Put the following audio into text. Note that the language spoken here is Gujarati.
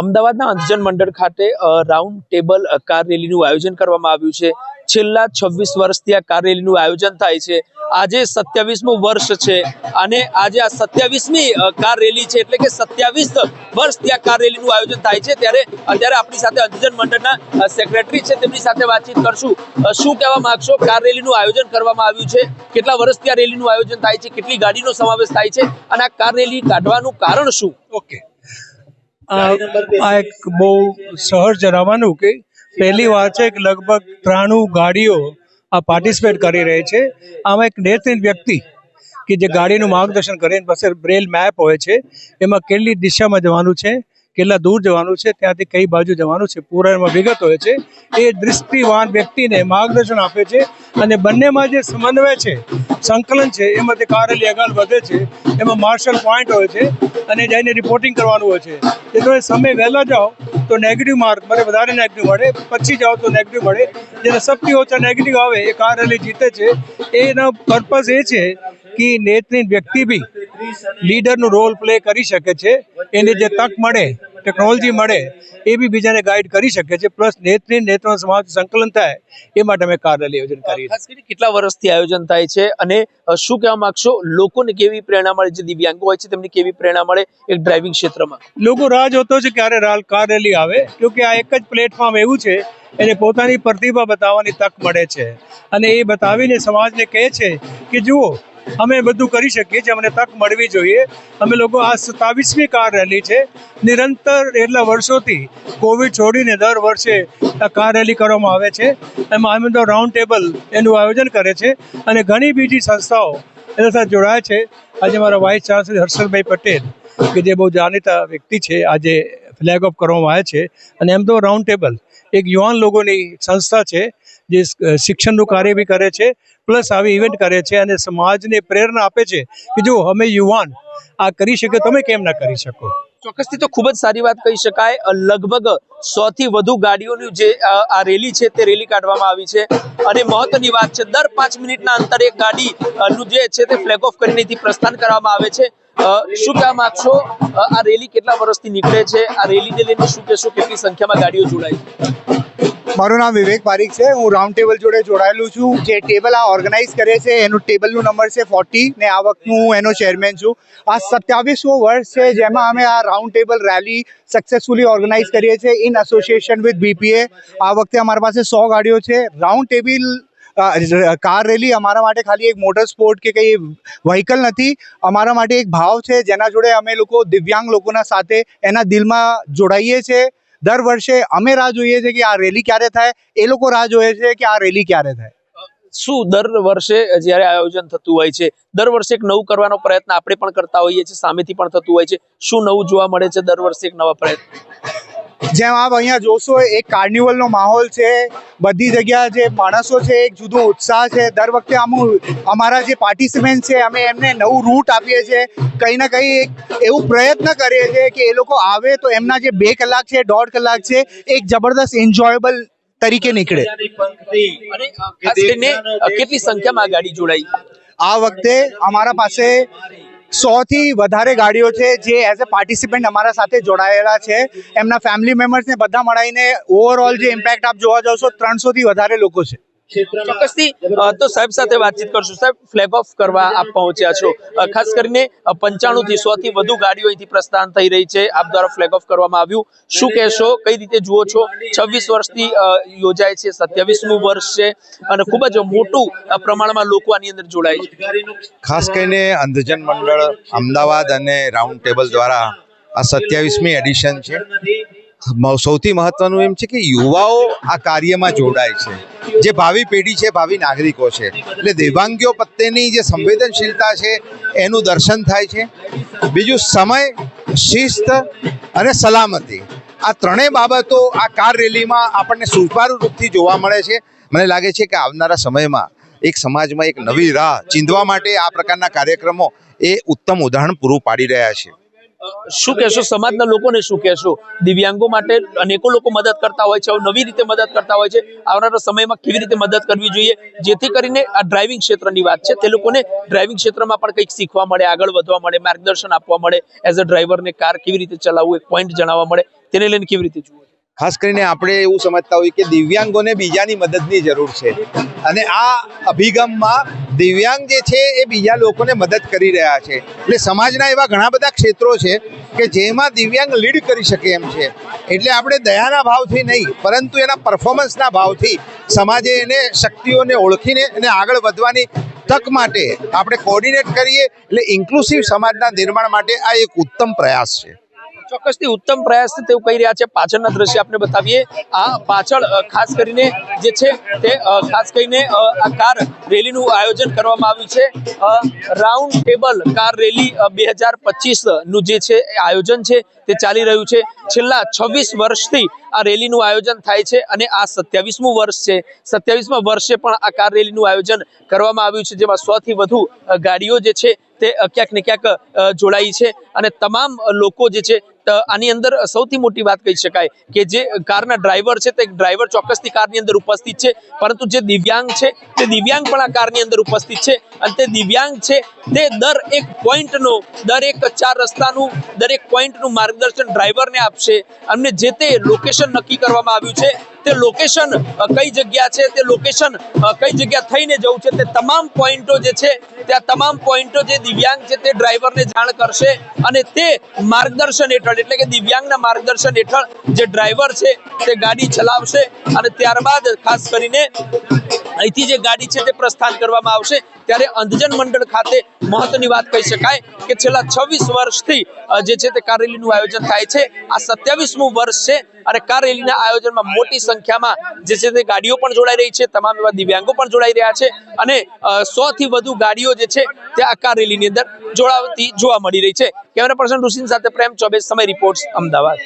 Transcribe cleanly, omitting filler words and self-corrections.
અમદાવાદના અંધજન મંડળ ખાતે રાઉન્ડ ટેબલ કાર રેલીનું આયોજન કરવામાં આવ્યું છે। છેલ્લા 26 વર્ષથી આ કાર રેલીનું આયોજન થાય છે। આજે 27મું વર્ષ છે અને આજે આ 27મી કાર રેલી છે, એટલે કે 27 વર્ષથી આ કાર રેલીનું આયોજન થાય છે। ત્યારે અત્યારે આપણી સાથે અંધજન મંડળના સેક્રેટરી છે, તેમની સાથે વાતચીત કરશું। શું કહેવા માંગશો? કાર રેલીનું આયોજન કરવામાં આવ્યું છે, કેટલા વર્ષથી આ રેલીનું આયોજન થાય છે, કેટલી ગાડીનો સમાવેશ થાય છે અને આ કાર રેલી કાઢવાનું કારણ શું? ઓકે, આ એક બહુ સહજ જણાવવાનું કે પહેલી વાર છે કે લગભગ 93 ગાડીઓ આ પાર્ટિસિપેટ કરી રહી છે। આમાં એક નેત્રહીન વ્યક્તિ કે જે ગાડીનું માર્ગદર્શન કરે, પાસે બ્રેલ મેપ હોય છે, એમાં કેટલી દિશામાં જવાનું છે, કેટલા દૂર જવાનું છે, ત્યાંથી કઈ બાજુ જવાનું છે, પૂરા એમાં વિગત હોય છે। એ દૃષ્ટિવાન વ્યક્તિને માર્ગદર્શન આપે છે અને બંનેમાં જે સમન્વય છે, સંકલન છે, એમાંથી કાર રેલી આગળ વધે છે। એમાં માર્શલ પોઈન્ટ હોય છે અને જઈને રિપોર્ટિંગ કરવાનું હોય છે। જો તમે સમય વહેલા જાઓ તો નેગેટિવ માર્ક મને વધારે નેગેટિવ મળે, પછી જાઓ તો નેગેટિવ મળે। જેને સૌથી ઓછા નેગેટિવ આવે એ કાર રેલી જીતે છે। એનો પર્પઝ એ છે કે નેત્રહીન વ્યક્તિ બી લીડરનું રોલ પ્લે કરી શકે છે, એને જે તક મળે, ટેકનોલોજી મળે, એ બી બીજાને ગાઈડ કરી શકે છે। પ્લસ નેત્રહીન નેત્રનો સમાજ સંકલન થાય એ માટે અમે કાર રેલી આયોજન કરીએ છીએ। ખાસ કરીને કેટલા વર્ષથી આયોજન થાય છે અને શું કહેવા માંગશો? લોકોને કેવી પ્રેરણા મળે, જે દિવ્યાંગો હોય છે તેમને કેવી પ્રેરણા મળે એક ડ્રાઇવિંગ ક્ષેત્રમાં? લોકો રાહ જોતો છે ક્યારે કાર રેલી આવે, કેમકે આ એક જ પ્લેટફોર્મ એવું છે એને પોતાની પ્રતિભા બતાવવાની તક મળે છે અને એ બતાવીને સમાજને કહે છે કે જુઓ અમે બધું કરી શકીએ છીએ, અમને તક મળવી જોઈએ। અમે લોકો આ 27મી કાર રેલી છે, નિરંતર એટલા વર્ષોથી કોવિડ છોડીને દર વર્ષે આ કાર રેલી કરવામાં આવે છે। એમાં અમે તો રાઉન્ડ ટેબલ એનું આયોજન કરે છે અને ઘણી બીજી સંસ્થાઓ એના સાથે જોડાય છે। આજે મારા વાઇસ ચાન્સેલર હર્ષદભાઈ પટેલ કે જે બહુ જાણીતા વ્યક્તિ છે, આજે ફ્લેગ ઓફ કરવામાં આવે છે। અને એમ તો રાઉન્ડ ટેબલ એક યુવાન લોકોની સંસ્થા છે જે શિક્ષણનું કાર્ય બી કરે છે, પ્લસ આવી ઇવેન્ટ કરે છે અને સમાજને પ્રેરણા આપે છે કે જો અમે યુવાન આ કરી શકીએ, તમે કેમ ના કરી શકો? ચોક્કસથી તો ખૂબ જ સારી વાત કહી શકાય। લગભગ 100 થી વધુ ગાડીઓની જે આ રેલી છે તે રેલી કાઢવામાં આવી છે અને મહત્વની વાત છે, દર 5 મિનિટના અંતરે એક ગાડી નું જે છે તે ફ્લેગ ઓફ કરીને અહીંથી પ્રસ્થાન કરવામાં આવે છે। શું કહેવા માંગશો? આ રેલી કેટલા વર્ષથી નીકળે છે? આ રેલીને લઈને શું કહેશો? કેટલી સંખ્યામાં ગાડીઓ જોડાય છે? મારું નામ વિવેક પારીખ છે। હું રાઉન્ડ ટેબલ જોડે જોડાયેલું છું। જે ટેબલ આ ઓર્ગેનાઇઝ કરે છે એનું ટેબલનું નંબર છે 40 ને આ વખતનું હું એનો ચેરમેન છું। આ 27મો વર્ષ છે જેમાં અમે આ round table rally successfully organise કરીએ છીએ ઇન એસોસિએશન વિથ BPA। આ વખતે અમારી પાસે 100 ગાડીઓ છે। રાઉન્ડ ટેબલ કાર રેલી અમારા માટે ખાલી એક મોટર સ્પોર્ટ કે કંઈ વ્હીકલ નથી, અમારા માટે એક ભાવ છે જેના જોડે અમે લોકો દિવ્યાંગ લોકોના સાથે એના દિલમાં જોડાઈએ છીએ। દર વર્ષે અમે રાહ જોઈએ છીએ કે આ રેલી ક્યારે થાય, એ લોકો રાહ જોઈએ છે કે આ રેલી ક્યારે થાય। શું દર વર્ષે જ્યારે આયોજન થતું હોય છે, દર વર્ષે એક નવું કરવાનો પ્રયત્ન આપણે પણ કરતા હોઈએ છીએ, સામેથી પણ થતું હોય છે, શું નવું જોવા મળે છે દર વર્ષે એક નવા પ્રયત્ન? જેમ આપ અહીંયા જોશો એક કાર્નિવલનો માહોલ છે, બધી જગ્યા જે માણસો છે એક જુદો ઉત્સાહ છે। દર વખતે અમારા જે પાર્ટિસિપન્ટ છે અમે એમને નવું રૂટ આપીએ છીએ, કંઈ ના કંઈ એક એવું પ્રયત્ન કરીએ છીએ કે એ લોકો આવે તો એમના જે 2 કલાક છે, 1.5 કલાક છે, એક જબરદસ્ત એન્જોયેબલ તરીકે નીકળે। અને ખાસ કરીને કેટલી સંખ્યામાં આ ગાડી જોડાઈ? આ વખતે અમારા પાસે 100 થી વધારે ગાડીઓ છે જે એઝ અ પાર્ટિસિપન્ટ અમારા સાથે જોડાયેલા છે। એમના ફેમિલી મેમ્બર્સને બધા મળીને ઓવરઓલ જે ઇમ્પેક્ટ આપ જોવા જાવ છો 300 થી વધારે લોકો છે। ચોક્કસથી તો સાહેબ સાથે વાતચીત કરશું। સાહેબ, ફ્લેગ ઓફ કરવા આપ પહોંચ્યા છો, ખાસ કરીને 95 થી 100 થી વધુ ગાડીઓ અહીંથી પ્રસ્થાન થઈ રહી છે, આપ દ્વારા ફ્લેગ ઓફ કરવામાં આવ્યું, શું કહેશો? કઈ રીતે જુઓ છો? 26 વર્ષથી યોજાય છે, 27મું વર્ષ છે અને ખૂબ જ મોટું પ્રમાણમાં લોકો આની અંદર જોડાય છે। ખાસ કરીને અંધજન મંડળ અમદાવાદ અને રાઉન્ડ ટેબલ દ્વારા આ 27મી એડિશન છે। સૌથી મહત્વનું એમ છે કે યુવાઓ આ કાર્યમાં જોડાય છે, જે ભાવિ પેઢી છે, ભાવિ નાગરિકો છે, એટલે દિવ્યાંગીઓ પ્રત્યેની જે સંવેદનશીલતા છે એનું દર્શન થાય છે। બીજું સમય, શિસ્ત અને સલામતી, આ ત્રણેય બાબતો આ કાર રેલીમાં આપણને સુચારુ રૂપથી જોવા મળે છે। મને લાગે છે કે આવનારા સમયમાં એક સમાજમાં એક નવી રાહ ચીંધવા માટે આ પ્રકારના કાર્યક્રમો એ ઉત્તમ ઉદાહરણ પૂરું પાડી રહ્યા છે। શું કહેશો? સમાજના લોકોને શું કહેશો? દિવ્યાંગો માટે અનેકો લોકો મદદ કરતા હોય છે, નવી રીતે મદદ કરતા હોય છે, આવનારા સમયમાં કેવી રીતે મદદ કરવી જોઈએ જેથી કરીને આ ડ્રાઇવિંગ ક્ષેત્રની વાત છે, તે લોકોને ડ્રાઇવિંગ ક્ષેત્રમાં પણ કંઈક શીખવા મળે, આગળ વધવા મળે, માર્ગદર્શન આપવા મળે, એઝ અ ડ્રાઈવરને કાર કેવી રીતે ચલાવવું, એક પોઈન્ટ જણાવવા મળે, તેને લઈને કેવી રીતે જુઓ? ખાસ કરીને આપણે એવું સમજતા હોઈએ કે દિવ્યાંગોને બીજાની મદદની જરૂર છે અને આ અભિગમમાં દિવ્યાંગ જે છે એ બીજા લોકોને મદદ કરી રહ્યા છે. એટલે સમાજના એવા ઘણા બધા ક્ષેત્રો છે કે જેમાં દિવ્યાંગ લીડ કરી શકે એમ છે. એટલે આપણે દયાના ભાવથી નહીં પરંતુ એના પરફોર્મન્સના ભાવથી સમાજે એને શક્તિઓને ઓળખીને એને આગળ વધવાની તક માટે આપણે કોર્ડિનેટ કરીએ એટલે ઇન્ક્લુસિવ સમાજના નિર્માણ માટે આ એક ઉત્તમ પ્રયાસ છે. ચોક્કસથી ઉત્તમ પ્રયાસ છે તેવું કહી રહ્યા છે. પાછળના દ્રશ્ય આપણે બતાવીએ. આ પાછળ ખાસ કરીને જે છે તે ખાસ કરીને આ કાર રેલીનું આયોજન કરવામાં આવ્યું છે. રાઉન્ડ ટેબલ કાર રેલી 2025 નું જે છે આયોજન છે તે ચાલી રહ્યું છે. છેલ્લા 26 વર્ષથી આ રેલીનું આયોજન થાય છે અને આ 27મું વર્ષ છે. 27મા વર્ષે પણ આ કાર રેલીનું આયોજન કરવામાં આવ્યું છે, જેમાં 100 થી વધુ ગાડીઓ જે છે તે ક્યાંક ને ક્યાંક જોડાઈ છે અને તમામ લોકો જે છે આની અંદર સૌથી મોટી વાત કહી શકાય કે જે કારના ડ્રાઈવર છે તે ડ્રાઈવર ચોક્કસથી કારની અંદર ઉપસ્થિત છે, પરંતુ જે દિવ્યાંગ છે તે દિવ્યાંગ પણ આ કારની અંદર ઉપસ્થિત છે અને તે દિવ્યાંગ છે તે દરેક પોઈન્ટનો, દરેક 4 રસ્તાનું દરેક પોઈન્ટનું માર્ગદર્શન ડ્રાઈવરને આપશે અને જે તે લોકેશન નક્કી કરવામાં આવ્યું છે તે લોકેશન કઈ જગ્યા છે, તે લોકેશન કઈ જગ્યા થઈને જવું છે, તે તમામ પોઈન્ટો જે છે ત્યાં તમામ પોઈન્ટો જે દિવ્યાંગ છે તે ડ્રાઈવરને જાણ કરશે અને તે માર્ગદર્શન હેઠળ એટલે કે દિવ્યાંગના માર્ગદર્શન હેઠળ જે ડ્રાઈવર છે તે ગાડી ચલાવશે અને ત્યારબાદ ખાસ કરીને અહીંથી જે ગાડી છે તે પ્રસ્થાન કરવામાં આવશે. ત્યારે અંધજન મંડળ ખાતે મહત્વની વાત કહી શકાય કે છેલ્લા 26 વર્ષથી જે છે તે કાર રેલીનું આયોજન થાય છે. આ 27મું વર્ષ છે અને કાર રેલીના આયોજનમાં મોટી સંખ્યામાં જે છે તે ગાડીઓ પણ જોડાઈ રહી છે, તમામ એવા દિવ્યાંગો પણ જોડાઈ રહ્યા છે અને 100 થી વધુ ગાડીઓ જે છે તે આ કાર રેલીની અંદર જોડાવતી જોવા મળી રહી છે. કેમેરા પર્સન રુસિન સાથે પ્રેમ ચોબે, સમય રિપોર્ટ્સ, અમદાવાદ.